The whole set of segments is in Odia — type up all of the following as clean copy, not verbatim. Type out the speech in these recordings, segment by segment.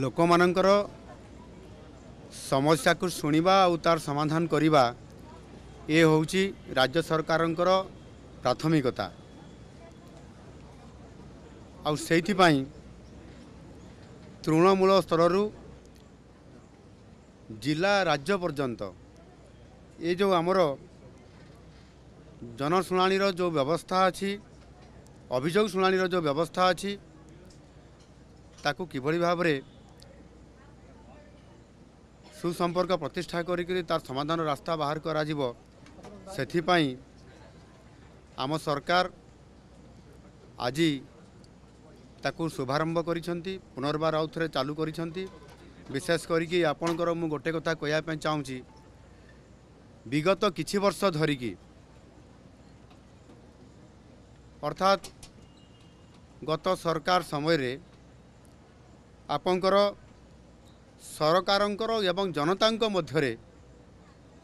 ଲୋକମାନଙ୍କର ସମସ୍ୟାକୁ ଶୁଣିବା ଆଉ ତାର ସମାଧାନ କରିବା ଏ ହେଉଛି ରାଜ୍ୟ ସରକାରଙ୍କର ପ୍ରାଥମିକତା। ଆଉ ସେଇଥିପାଇଁ ତୃଣମୂଳ ସ୍ତରରୁ ଜିଲ୍ଲା ରାଜ୍ୟ ପର୍ଯ୍ୟନ୍ତ ଏ ଯେଉଁ ଆମର ଜନଶୁଣାଣିର ଯେଉଁ ବ୍ୟବସ୍ଥା ଅଛି, ଅଭିଯୋଗ ଶୁଣାଣିର ଯେଉଁ ବ୍ୟବସ୍ଥା ଅଛି, ତାକୁ କିଭଳି ଭାବରେ ସୁସମ୍ପର୍କ ପ୍ରତିଷ୍ଠା କରିକି ତାର ସମାଧାନ ରାସ୍ତା ବାହାର କରାଯିବ, ସେଥିପାଇଁ ଆମ ସରକାର ଆଜି ତାକୁ ଶୁଭାରମ୍ଭ କରିଛନ୍ତି, ପୁନର୍ବାର ଆଉ ଥରେ ଚାଲୁ କରିଛନ୍ତି। ବିଶେଷ କରିକି ଆପଣଙ୍କର ମୁଁ ଗୋଟେ କଥା କହିବା ପାଇଁ ଚାହୁଁଛି, ବିଗତ କିଛି ବର୍ଷ ଧରିକି ଅର୍ଥାତ୍ ଗତ ସରକାର ସମୟରେ ଆପଣଙ୍କର ସରକାରଙ୍କର ଏବଂ ଜନତାଙ୍କ ମଧ୍ୟରେ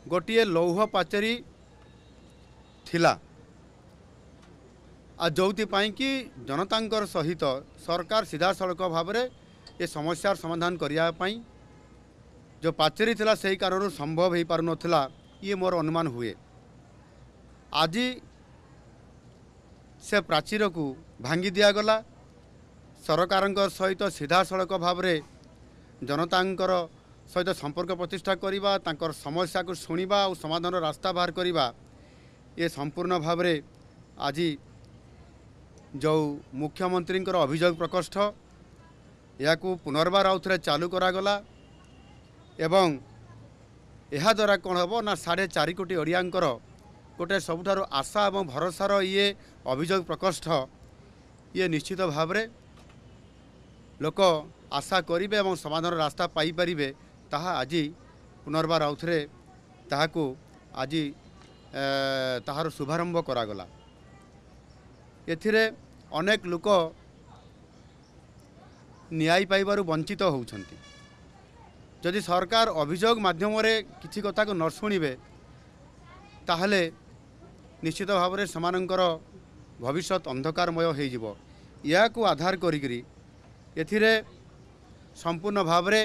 ଗୋଟିଏ ଲୌହ ପାଚେରୀ ଥିଲା। ଆଉ ଯେଉଁଥିପାଇଁ କି ଜନତାଙ୍କର ସହିତ ସରକାର ସିଧାସଳଖ ଭାବରେ ଏ ସମସ୍ୟାର ସମାଧାନ କରିବା ପାଇଁ ଯେଉଁ ପାଚେରୀ ଥିଲା ସେହି କାରଣରୁ ସମ୍ଭବ ହୋଇପାରୁନଥିଲା, ଇଏ ମୋର ଅନୁମାନ ହୁଏ। ଆଜି ସେ ପ୍ରାଚୀରକୁ ଭାଙ୍ଗି ଦିଆଗଲା। ସରକାରଙ୍କ ସହିତ ସିଧାସଳଖ ଭାବରେ ଜନତାଙ୍କର ସହିତ ସମ୍ପର୍କ ପ୍ରତିଷ୍ଠା କରିବା, ତାଙ୍କର ସମସ୍ୟାକୁ ଶୁଣିବା ଆଉ ସମାଧାନର ରାସ୍ତା ବାହାର କରିବା, ଏ ସମ୍ପୂର୍ଣ୍ଣ ଭାବରେ ଆଜି ଯେଉଁ ମୁଖ୍ୟମନ୍ତ୍ରୀଙ୍କର ଅଭିଯୋଗ ପ୍ରକୋଷ୍ଠ, ଏହାକୁ ପୁନର୍ବାର ଆଉ ଥରେ ଚାଲୁ କରାଗଲା। ଏବଂ ଏହାଦ୍ୱାରା କ'ଣ ହେବ ନା 4.5 କୋଟି ଓଡ଼ିଆଙ୍କର ଗୋଟେ ସବୁଠାରୁ ଆଶା ଏବଂ ଭରସାର ଇଏ ଅଭିଯୋଗ ପ୍ରକୋଷ୍ଠ, ଇଏ ନିଶ୍ଚିତ ଭାବରେ ଲୋକ ଆଶା କରିବେ ଏବଂ ସମାଧାନର ରାସ୍ତା ପାଇପାରିବେ। ତାହା ଆଜି ପୁନର୍ବାର ଆଉ ଥରେ ତାହାକୁ ଆଜି ତାହାର ଶୁଭାରମ୍ଭ କରାଗଲା। ଏଥିରେ ଅନେକ ଲୋକ ନ୍ୟାୟ ପାଇବାରୁ ବଞ୍ଚିତ ହେଉଛନ୍ତି। ଯଦି ସରକାର ଅଭିଯୋଗ ମାଧ୍ୟମରେ କିଛି କଥାକୁ ନ ଶୁଣିବେ, ତାହେଲେ ନିଶ୍ଚିତ ଭାବରେ ସେମାନଙ୍କର ଭବିଷ୍ୟତ ଅନ୍ଧକାରମୟ ହୋଇଯିବ। ଏହାକୁ ଆଧାର କରିକିରି ଏଥିରେ ସମ୍ପୂର୍ଣ୍ଣ ଭାବରେ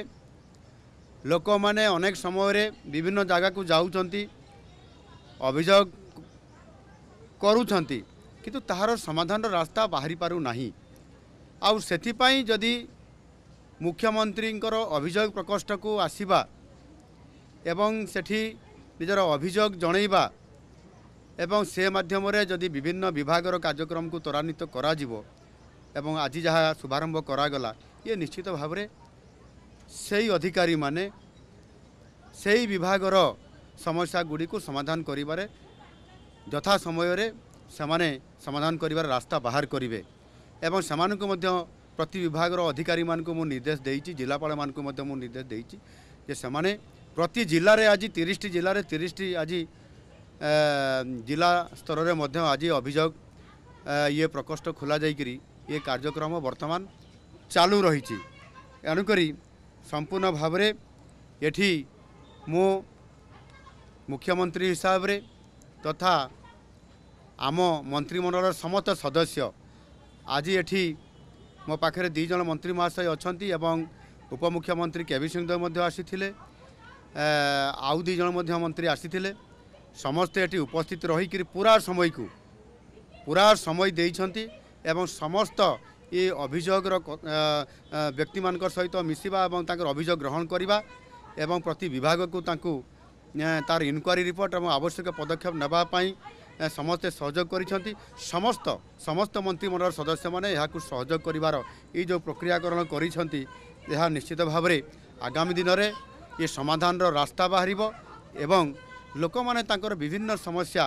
ଲୋକମାନେ ଅନେକ ସମୟରେ ବିଭିନ୍ନ ଜାଗାକୁ ଯାଉଛନ୍ତି, ଅଭିଯୋଗ କରୁଛନ୍ତି, କିନ୍ତୁ ତାହାର ସମାଧାନର ରାସ୍ତା ବାହାରି ପାରୁନାହିଁ। ଆଉ ସେଥିପାଇଁ ଯଦି ମୁଖ୍ୟମନ୍ତ୍ରୀଙ୍କର ଅଭିଯୋଗ ପ୍ରକୋଷ୍ଠକୁ ଆସିବା ଏବଂ ସେଠି ନିଜର ଅଭିଯୋଗ ଜଣାଇବା ଏବଂ ସେ ମାଧ୍ୟମରେ ଯଦି ବିଭିନ୍ନ ବିଭାଗର କାର୍ଯ୍ୟକ୍ରମକୁ ତ୍ୱରାନ୍ୱିତ କରାଯିବ ଏବଂ ଆଜି ଯାହା ଶୁଭାରମ୍ଭ କରାଗଲା, ଇଏ ନିଶ୍ଚିତ ଭାବରେ ସେହି ଅଧିକାରୀମାନେ ସେହି ବିଭାଗର ସମସ୍ୟାଗୁଡ଼ିକୁ ସମାଧାନ କରିବାରେ ଯଥା ସମୟରେ ସେମାନେ ସମାଧାନ କରିବାର ରାସ୍ତା ବାହାର କରିବେ। ଏବଂ ସେମାନଙ୍କୁ ମଧ୍ୟ ପ୍ରତି ବିଭାଗର ଅଧିକାରୀମାନଙ୍କୁ ମୁଁ ନିର୍ଦ୍ଦେଶ ଦେଇଛି, ଜିଲ୍ଲାପାଳମାନଙ୍କୁ ମଧ୍ୟ ମୁଁ ନିର୍ଦ୍ଦେଶ ଦେଇଛି ଯେ ସେମାନେ ପ୍ରତି ଜିଲ୍ଲାରେ ଆଜି 30ଟି ଜିଲ୍ଲାରେ 30ଟି ଆଜି ଜିଲ୍ଲା ସ୍ତରରେ ମଧ୍ୟ ଆଜି ଅଭିଯୋଗ ଇଏ ପ୍ରକୋଷ୍ଠ ଖୋଲା ଯାଇକରି ଏ କାର୍ଯ୍ୟକ୍ରମ ବର୍ତ୍ତମାନ ଚାଲୁ ରହିଛି। ଏଣୁକରି ସମ୍ପୂର୍ଣ୍ଣ ଭାବରେ ଏଠି ମୁଁ ମୁଖ୍ୟମନ୍ତ୍ରୀ ହିସାବରେ ତଥା ଆମ ମନ୍ତ୍ରିମଣ୍ଡଳର ସମସ୍ତ ସଦସ୍ୟ ଆଜି ଏଠି ମୋ ପାଖରେ 2 ଜଣ ମନ୍ତ୍ରୀ ମହାଶୟ ଅଛନ୍ତି ଏବଂ ଉପମୁଖ୍ୟମନ୍ତ୍ରୀ କେବି ସିଂହଦେଓ ମଧ୍ୟ ଆସିଥିଲେ, ଆଉ 2 ଜଣ ମଧ୍ୟ ମନ୍ତ୍ରୀ ଆସିଥିଲେ। ସମସ୍ତେ ଏଠି ଉପସ୍ଥିତ ରହିକରି ପୁରା ସମୟ ଦେଇଛନ୍ତି ଏବଂ ସମସ୍ତ ଏ ଅଭିଯୋଗର ବ୍ୟକ୍ତିମାନଙ୍କ ସହିତ ମିଶିବା ଏବଂ ତାଙ୍କର ଅଭିଯୋଗ ଗ୍ରହଣ କରିବା ଏବଂ ପ୍ରତି ବିଭାଗକୁ ତାଙ୍କୁ ତାର ଇନକ୍ୱାରି ରିପୋର୍ଟ ଏବଂ ଆବଶ୍ୟକ ପଦକ୍ଷେପ ନେବା ପାଇଁ ସମସ୍ତେ ସହଯୋଗ କରିଛନ୍ତି। ସମସ୍ତ ମନ୍ତ୍ରିମଣ୍ଡଳର ସଦସ୍ୟମାନେ ଏହାକୁ ସହଯୋଗ କରିବାର ଏଇ ଯେଉଁ ପ୍ରକ୍ରିୟାକରଣ କରିଛନ୍ତି, ଏହା ନିଶ୍ଚିତ ଭାବରେ ଆଗାମୀ ଦିନରେ ଏ ସମାଧାନର ରାସ୍ତା ବାହାରିବ ଏବଂ ଲୋକମାନେ ତାଙ୍କର ବିଭିନ୍ନ ସମସ୍ୟା,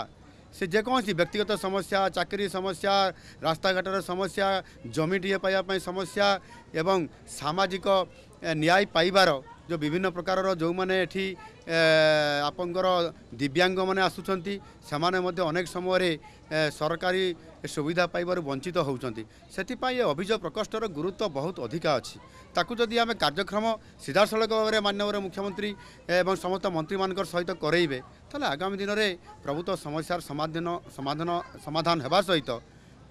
ସେ ଯେକୌଣସି ବ୍ୟକ୍ତିଗତ ସମସ୍ୟା, ଚାକିରି ସମସ୍ୟା, ରାସ୍ତାଘାଟର ସମସ୍ୟା, ଜମିଟିଏ ପାଇବା ପାଇଁ ସମସ୍ୟା ଏବଂ ସାମାଜିକ ନ୍ୟାୟ ପାଇବାର ଯେଉଁ ବିଭିନ୍ନ ପ୍ରକାରର ଯେଉଁମାନେ ଏଠି ଆପଣଙ୍କର ଦିବ୍ୟାଙ୍ଗମାନେ ଆସୁଛନ୍ତି, ସେମାନେ ମଧ୍ୟ ଅନେକ ସମୟରେ ସରକାରୀ ସୁବିଧା ପାଇବାରୁ ବଞ୍ଚିତ ହେଉଛନ୍ତି। ସେଥିପାଇଁ ଏ ଅଭିଯୋଗ ପ୍ରକୋଷ୍ଠର ଗୁରୁତ୍ୱ ବହୁତ ଅଧିକା ଅଛି। ତାକୁ ଯଦି ଆମେ କାର୍ଯ୍ୟକ୍ରମ ସିଧାସଳଖ ଭାବରେ ମାନ୍ୟବର ମୁଖ୍ୟମନ୍ତ୍ରୀ ଏବଂ ସମସ୍ତ ମନ୍ତ୍ରୀମାନଙ୍କର ସହିତ କରେଇବେ, ତାହେଲେ ଆଗାମୀ ଦିନରେ ପ୍ରଭୁତ୍ୱ ସମସ୍ୟାର ସମାଧାନ ହେବା ସହିତ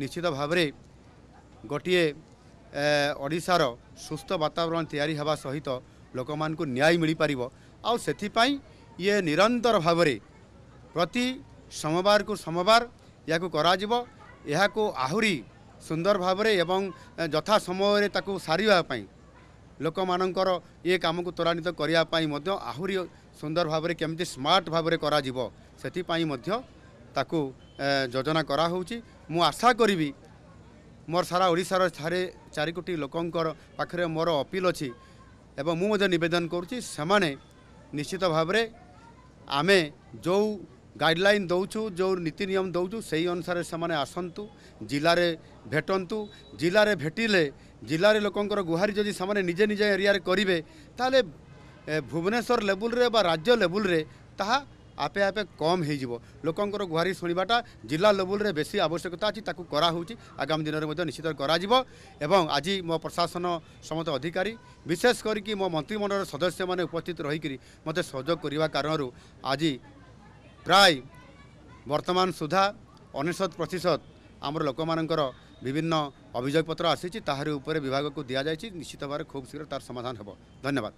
ନିଶ୍ଚିତ ଭାବରେ ଗୋଟିଏ ଓଡ଼ିଶାର ସୁସ୍ଥ ବାତାବରଣ ତିଆରି ହେବା ସହିତ ଲୋକମାନଙ୍କୁ ନ୍ୟାୟ ମିଳିପାରିବ। ଆଉ ସେଥିପାଇଁ ଇଏ ନିରନ୍ତର ଭାବରେ ପ୍ରତି ସୋମବାରକୁ ସୋମବାର ଏହାକୁ କରାଯିବ। ଏହାକୁ ଆହୁରି ସୁନ୍ଦର ଭାବରେ ଏବଂ ଯଥା ସମୟରେ ତାକୁ ସାରିବା ପାଇଁ ଲୋକମାନଙ୍କର ଏ କାମକୁ ତ୍ୱରାନ୍ୱିତ କରିବା ପାଇଁ ମଧ୍ୟ ଆହୁରି ସୁନ୍ଦର ଭାବରେ କେମିତି ସ୍ମାର୍ଟ ଭାବରେ କରାଯିବ ସେଥିପାଇଁ ମଧ୍ୟ ତାକୁ ଯୋଜନା କରାହେଉଛି। ମୁଁ ଆଶା କରିବି मोर सारा ओडिशार 4 कोटी लोकंकर पाखरे मोर अपील अच्छी एवं मु निवेदन करुच्ची से निश्चित भाव में आमे जो गाइडलाइन दौचु जो नीति नियम दौचु से अनुसार से आसतु जिले में भेटंतु जिले में भेटिले जिले में लोकंकर गुहारी जदि से निजे निजे एरिया करेंगे ताले भुवनेश्वर लेवल रे बा राज्य लेवल रे ताहा आपे आपे कम हो लोकंकर गुहारी शुणाटा जिला लेवल रे बेसी आवश्यकता अच्छी ताकू कराऊँच आगामी दिन में निश्चित करा एवं आज मो प्रशासन समस्त अधिकारी विशेष करके मो मंत्रिमंडल सदस्य मैंने उपस्थित रहीकि मत सहयोग करने कारण आज प्राय वर्तमान सुधा 99% आमर लोक मानकर विभिन्न अभियोग पत्र आसी ताहार उपरे विभाग को दि जाए निश्चित भाव खूब शीघ्र तार समाधान हो। धन्यवाद।